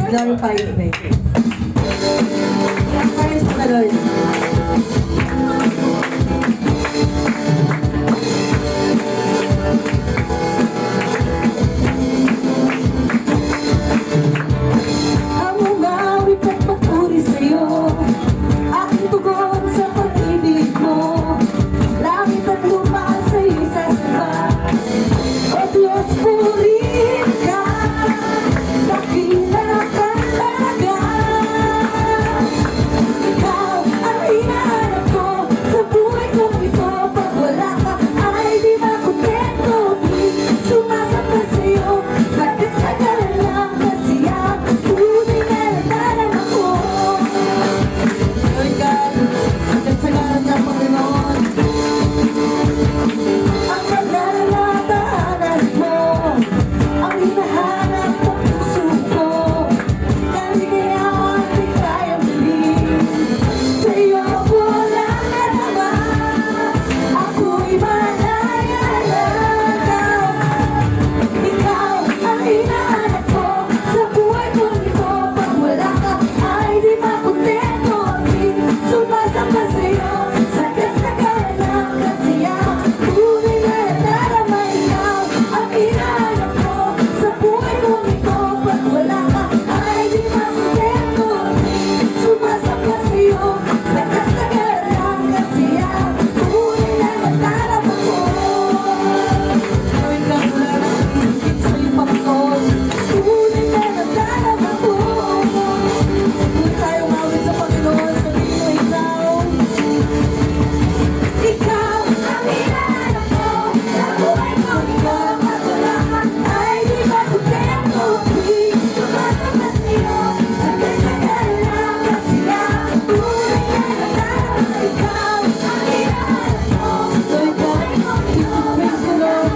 Glorified me. Praise the Lord. Ang umawit at papuri sa'yo, aking tugon sa pag-ibig mo. Langit at lupa sa'yo isasamba. O Diyos, purihin ka, dakila ka talaga. Ikaw ang hinahanap ko sa buhay kong ito. Pag wala ka ay di makontento. Di sumasamba sa'yo, bakit sa lang kasiya. Tunay na natanang ako. Lord God, sakit sa galang ng Panginoon. Ang naglalatahanan mo, ang hinahanap ng puso ko. Kaligayahan di kayang bilhin. Sa iyo ako naman, ako'y manayalaga. Ikaw ang hinahanap ko sa buhay kong ito. Pag wala ka ay di makontento. Di sumasamba sa'yo, sakit sa kalang kasiyahan. Tunay na nadarama, ikaw ang hinahanap ko sa buhay kong ito. Pag wala ka ay di makontento. Di sumasamba sa'yo, sakit sa kalang kasiyahan. Tunay na nadarama ko. Lord God, wala na akong higit sa'yo, Panginoon. Tunay na nadarama ko. Kung tayo ngawin sa Panginoon, sabihin mo ikaw. Ikaw ang hinahanap ko sa buhay kong ito. Pag wala ka ay di makontento. Di sumasamba sa'yo, sakit sa kalang kasiyahan. Tunay na nadarama, ikaw ang hinahanap ko sa buhay kong ito. Praise the Lord.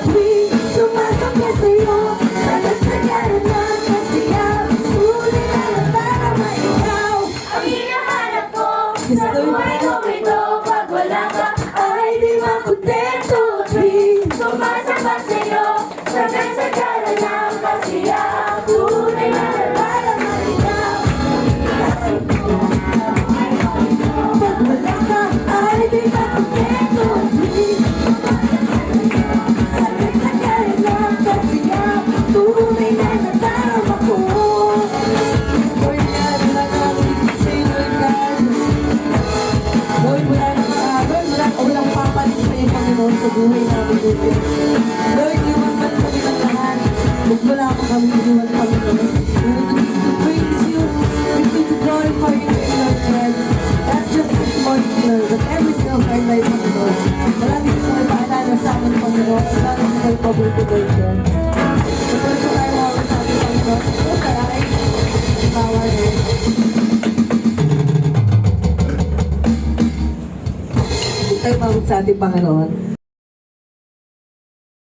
Di sumasamba sa'yo, sakit sa kalang kasiyahan. Tunay na nadarama, ikaw Ang hinahanap ko Yes, sa Lord. buhay kong ito. Pag wala ka, ay di makontento. Di sumasamba sa'yo, sakit sa kalan ng kasiyahan. Tunay na nadarama ikaw. pag wala ka ay di makontento. Di sakit sa kalang kasiyahan. Tunay na nadarama ko. Lord God, wala na akong higit sa'yo, Lord God. Lord, wala na Lord, walang papalit sa'yo, Panginoon, sa buhay namin, Lord. Lord, iwan man kami ng lahat. Huwag wala pa kami iwan, Panginoon. We need to praise you. We need to glorify you, Lord God. Not just this morning, Lord, but every day of our life, Panginoon. Maraming po ay paalala sa amin, Panginoon. Maraming po ay paborito, Lord God. So, pwede po tayo mawag sa amin, Panginoon. So, kaya ay power, Lord. Tayo mawag sa ating Panginoon.